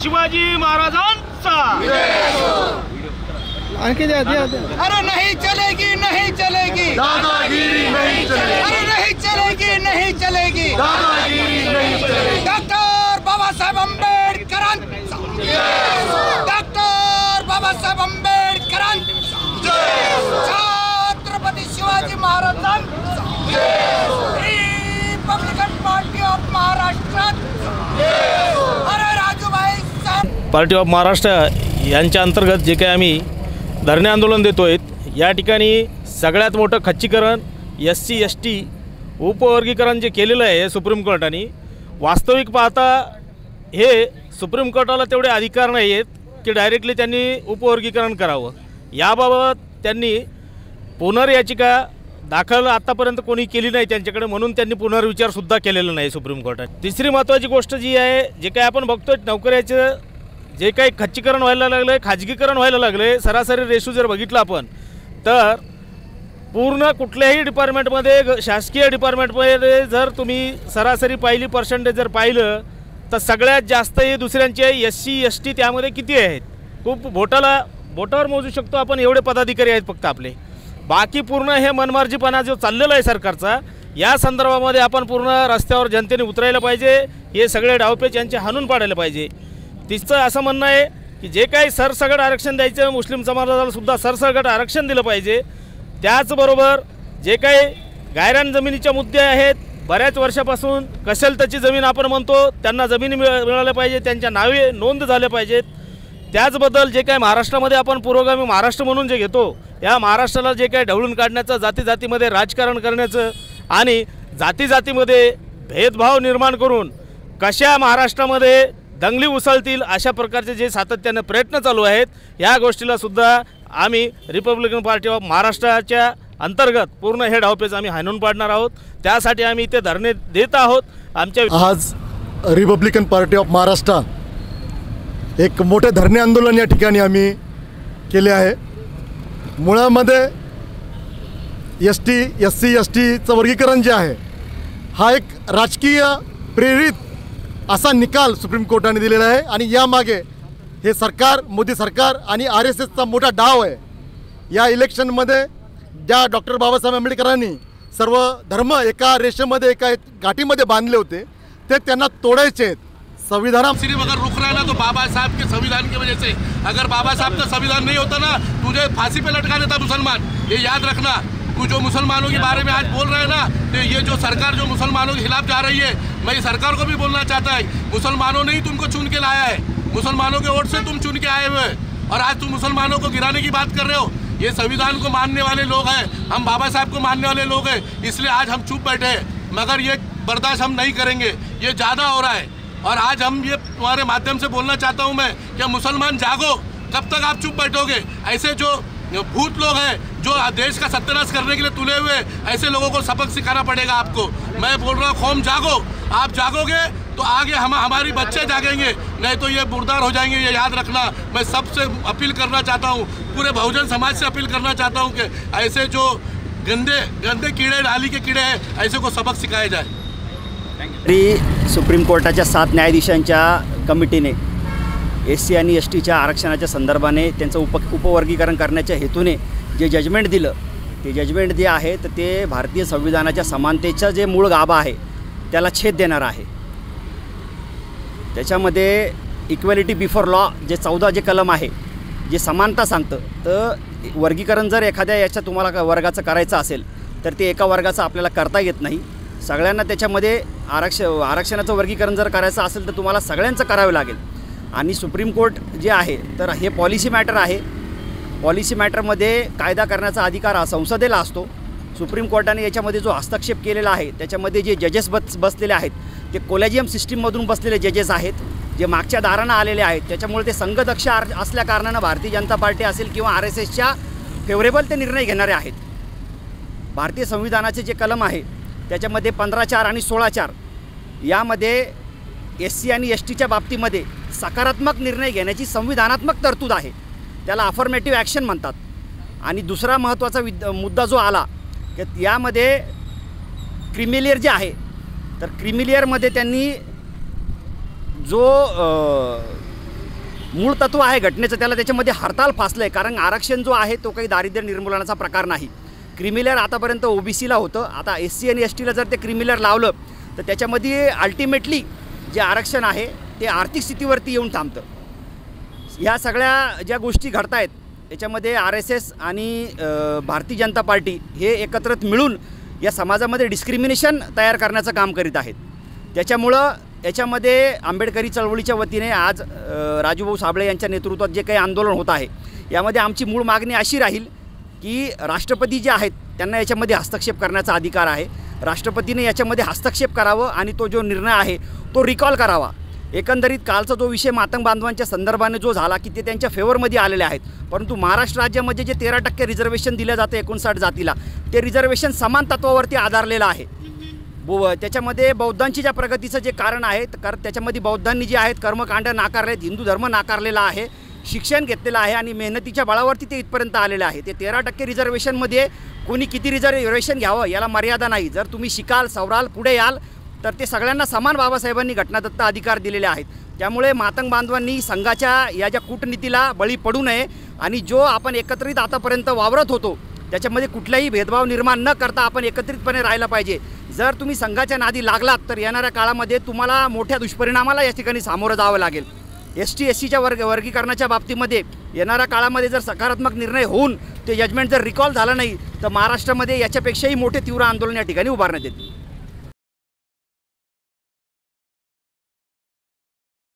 शिवाजी महाराजांचा आणखी द्या द्या द्या। अरे नहीं चलेगी नहीं चलेगी दादागिरी नहीं चलेगी। अरे नहीं चलेगी नहीं चलेगी दादागिरी नहीं चलेगी। डॉक्टर बाबासाहेब आंबेडकरांचा डॉक्टर बाबासाहेब आंबेडकरांचा छत्रपती शिवाजी महाराजांचा रिपब्लिकन पार्टी ऑफ महाराष्ट्र अरे राजूभाई साहेब पार्टी ऑफ महाराष्ट्र यांच्या अंतर्गत जे काही आम्ही धरणे आंदोलन देतोय, या ठिकाणी सगळ्यात मोठं खच्चीकरण SC ST उपवर्गीकरण जे केलेलं आहे सुप्रीम कोर्टाने, वास्तविक पाहता हे सुप्रीम कोर्टाला तेवढे अधिकार नाही आहेत की डायरेक्टली त्यांनी उपवर्गीकरण करावं। याबाबत त्यांनी पुनर्याचिका दाखल आतापर्यंत कोणी केली नाही त्यांच्याकडे, म्हणून त्यांनी पुनर्विचारसुद्धा केलेला नाही सुप्रीम कोर्टात। तिसरी महत्त्वाची गोष्ट जी आहे, जे काही आपण बघतोय नोकऱ्याचं जे काही खच्चीकरण व्हायला लागलं आहे, खाजगीकरण व्हायला लागलं आहे, सरासरी रेशो जर बघितलं आपण तर पूर्ण कुठल्याही डिपार्टमेंटमध्ये शासकीय डिपार्टमेंटमध्ये जर तुम्ही सरासरी पाहिली पर्सेंटेज जर पाहिलं तर सगळ्यात जास्त हे दुसऱ्यांचे SC ST त्यामध्ये किती आहेत, खूप बोटावर मोजू शकतो आपण, एवढे पदाधिकारी आहेत फक्त आपले। बाकी पूर्ण हे मनमार्जीपणा जो चाललेला आहे सरकारचा, या संदर्भामध्ये आपण पूर्ण रस्त्यावर जनतेने उतरायला पाहिजे, हे सगळे डावपेच यांचे हाणून पाडायला पाहिजे। तिचं असं म्हणणं आहे की जे काही सरसकट आरक्षण द्यायचं, मुस्लिम समाजाला सुद्धा सरसकट आरक्षण दिलं पाहिजे। त्याचबरोबर जे काही गायरान जमिनीच्या मुद्दे आहेत, बऱ्याच वर्षापासून कसेल त्याची जमीन आपण म्हणतो, त्यांना जमिनी मिळाल्या पाहिजे, त्यांच्या नावे नोंद झाल्या पाहिजेत। त्याचबद्दल जे काही महाराष्ट्रामध्ये आपण पुरोगामी महाराष्ट्र म्हणून जे घेतो, या महाराष्ट्राला जे काही ढवळून काढण्याचं, जातीजातीमध्ये राजकारण करण्याचं आणि जातीजातीमध्ये भेदभाव निर्माण करून कशा महाराष्ट्रामध्ये दंगली उसळतील अशा प्रकारचे जे सातत्याने प्रयत्न चालू आहेत, या गोष्टीला सुद्धा आम्ही रिपब्लिकन पार्टी ऑफ महाराष्ट्राच्या अंतर्गत पूर्ण हे डावपेच आम्ही हाणून पाडणार आहोत। त्यासाठी आम्ही इथे धरणे देत आहोत। आमच्या आज रिपब्लिकन पार्टी ऑफ महाराष्ट्र एक मोठे धरणे आंदोलन या ठिकाणी आम्ही केले आहे। मुळामध्ये ST SC STचं वर्गीकरण जे आहे, हा एक राजकीय प्रेरित असा निकाल सुप्रीम कोर्टाने दिलेला आहे आणि यामागे हे सरकार, मोदी सरकार आणि RSSचा मोठा डाव आहे। या इलेक्शनमध्ये ज्या डॉक्टर बाबासाहेब आंबेडकरांनी सर्व धर्म एका रेषेमध्ये, एका गाठीमध्ये बांधले होते, ते त्यांना तोडायचे आहेत। संविधान सिर्फ अगर रुक रहा है ना तो बाबा साहब के संविधान की वजह से। अगर बाबा साहब का संविधान नहीं होता ना, तुझे फांसी पे लटका देता मुसलमान। ये याद रखना। तू जो मुसलमानों के बारे में आज बोल रहा है ना, तो ये जो सरकार जो मुसलमानों के खिलाफ जा रही है, मैं ये सरकार को भी बोलना चाहता है, मुसलमानों ने ही तुमको चुन के लाया है, मुसलमानों के वोट से तुम चुन के आए हुए, और आज तुम मुसलमानों को गिराने की बात कर रहे हो। ये संविधान को मानने वाले लोग हैं, हम बाबा साहब को मानने वाले लोग हैं, इसलिए आज हम चुप बैठे हैं। मगर ये बर्दाश्त हम नहीं करेंगे, ये ज़्यादा हो रहा है। और आज हम ये तुम्हारे माध्यम से बोलना चाहता हूँ मैं कि मुसलमान जागो, कब तक आप चुप बैठोगे? ऐसे जो भूत लोग हैं जो देश का सत्यानाश करने के लिए तुले हुए, ऐसे लोगों को सबक सिखाना पड़ेगा आपको। मैं बोल रहा हूँ, कौम जागो। आप जागोगे तो आगे हमारी बच्चे जागेंगे, नहीं तो ये मुर्दार हो जाएंगे, ये याद रखना। मैं सबसे अपील करना चाहता हूँ, पूरे बहुजन समाज से अपील करना चाहता हूँ कि ऐसे जो गंदे कीड़े, नाली के कीड़े हैं, ऐसे को सबक सिखाया जाए। सुप्रीम कोर्टाच्या 7 न्यायाधीशांच्या कमिटीने SC आणि STच्या आरक्षणाच्या संदर्भाने त्यांचं उपवर्गीकरण करण्याच्या हेतूने जे जजमेंट दिलं, ते जजमेंट जे आहे तर ते भारतीय संविधानाच्या समानतेचा जे मूळ गाभा आहे त्याला छेद देणार आहे। त्याच्यामध्ये इक्वॅलिटी बिफोर लॉ जे 14 जे कलम आहे, जे समानता सांगतं, तर वर्गीकरण जर एखाद्या याच्या तुम्हाला वर्गाचं करायचं असेल तर ते एका वर्गाचं आपल्याला करता येत नाही। सगळ्यांना त्याच्यामध्ये आरक्षणाचं वर्गीकरण जर करायचं असेल तर तुम्हाला सगळ्यांचं करावं लागेल। आणि सुप्रीम कोर्ट जे आहे तर हे पॉलिसी मॅटर आहे। पॉलिसी मॅटरमध्ये कायदा करण्याचा अधिकार हा संसदेला असतो। सुप्रीम कोर्टाने याच्यामध्ये जो हस्तक्षेप केलेला आहे, त्याच्यामध्ये जे जजेस बसलेले आहेत ते कोलेजियम सिस्टीममधून बसलेले जजेस आहेत, जे मागच्या दारानं आलेले आहेत। त्याच्यामुळे ते संघदक्ष असल्या कारणानं भारतीय जनता पार्टी असेल किंवा RSSच्या फेवरेबल ते निर्णय घेणारे आहेत। भारतीय संविधानाचे जे कलम आहे त्याच्यामध्ये 15(4) आणि 16(4) यामध्ये SC आणि STच्या बाबतीमध्ये सकारात्मक निर्णय घेण्याची संविधानात्मक तरतूद आहे, त्याला अफर्मेटिव्ह ॲक्शन म्हणतात। आणि दुसरा महत्त्वाचा मुद्दा जो आला की यामध्ये क्रिमिलेअर जे आहे, तर क्रिमिलेअरमध्ये त्यांनी जो मूळ तत्व आहे घटनेचं, त्याला त्याच्यामध्ये हरताळ फासलं आहे. कारण आरक्षण जो आहे तो काही दारिद्र्य निर्मूलनाचा प्रकार नाही. क्रिमिलेअर आतापर्यंत OBCला होतं, आता SC आणि STला जर ते क्रिमिलेअर लावलं तर त्याच्यामध्ये अल्टिमेटली जे आरक्षण आहे ते आर्थिक स्थितीवरती येऊन थांबतं. ह्या सगळ्या ज्या गोष्टी घडत आहेत याच्यामध्ये RSS आणि भारतीय जनता पार्टी हे एकत्रित मिळून या समाजामध्ये डिस्क्रिमिनेशन तयार करण्याचं काम करीत आहेत. त्याच्यामुळं याच्यामध्ये आंबेडकरी चळवळीच्या वतीने आज राजूभाऊ साबळे यांच्या नेतृत्वात जे काही आंदोलन होत आहे यामध्ये आमची मूळ मागणी अशी राहील की राष्ट्रपती जे आहेत त्यांना याच्यामध्ये हस्तक्षेप करण्याचा अधिकार आहे. राष्ट्रपतीने याच्यामध्ये हस्तक्षेप करावं आणि तो जो निर्णय आहे तो रिकॉल करावा. एकंदरीत कालचा जो विषय मातंग बांधवांच्या संदर्भाने जो झाला की ते त्यांच्या फेवरमध्ये आलेले आहेत, परंतु महाराष्ट्र राज्यामध्ये जे 13% रिझर्वेशन दिलं जातं 59 जातीला, ते रिझर्वेशन समान तत्वावरती आधारलेलं आहे. त्याच्यामध्ये बौद्धांची ज्या प्रगतीचं जे कारण आहे त्याच्यामध्ये बौद्धांनी जे आहेत कर्मकांड नाकारले आहेत, हिंदू धर्म नाकारलेला आहे, शिक्षण घेतलेलं आहे आणि मेहनतीच्या बळावरती ते इथपर्यंत आलेले आहे. ते 13% रिझर्वेशनमध्ये कोणी किती रिझर्वेशन घ्यावं याला मर्यादा नाही. जर तुम्ही शिकाल सवराल पुढे याल तर ते सगळ्यांना समान बाबासाहेबांनी घटनादत्त अधिकार दिलेले आहेत. त्यामुळे मातंग बांधवांनी संघाच्या या ज्या कूटनीतीला बळी पडू नये आणि जो आपण एकत्रित आतापर्यंत वावरत होतो त्याच्यामध्ये कुठलाही भेदभाव निर्माण न करता आपण एकत्रितपणे राहायला पाहिजे. जर तुम्ही संघाच्या नादी लागलात तर येणाऱ्या काळामध्ये तुम्हाला मोठ्या दुष्परिणामाला या ठिकाणी सामोरं जावं लागेल. ST SCच्या वर्गीकरणाच्या बाबतीमध्ये येणाऱ्या काळामध्ये जर सकारात्मक निर्णय होऊन ते जजमेंट जर रिकॉल झालं नाही तर महाराष्ट्रामध्ये याच्यापेक्षाही मोठे तीव्र आंदोलन या ठिकाणी उभारण्यात येतील.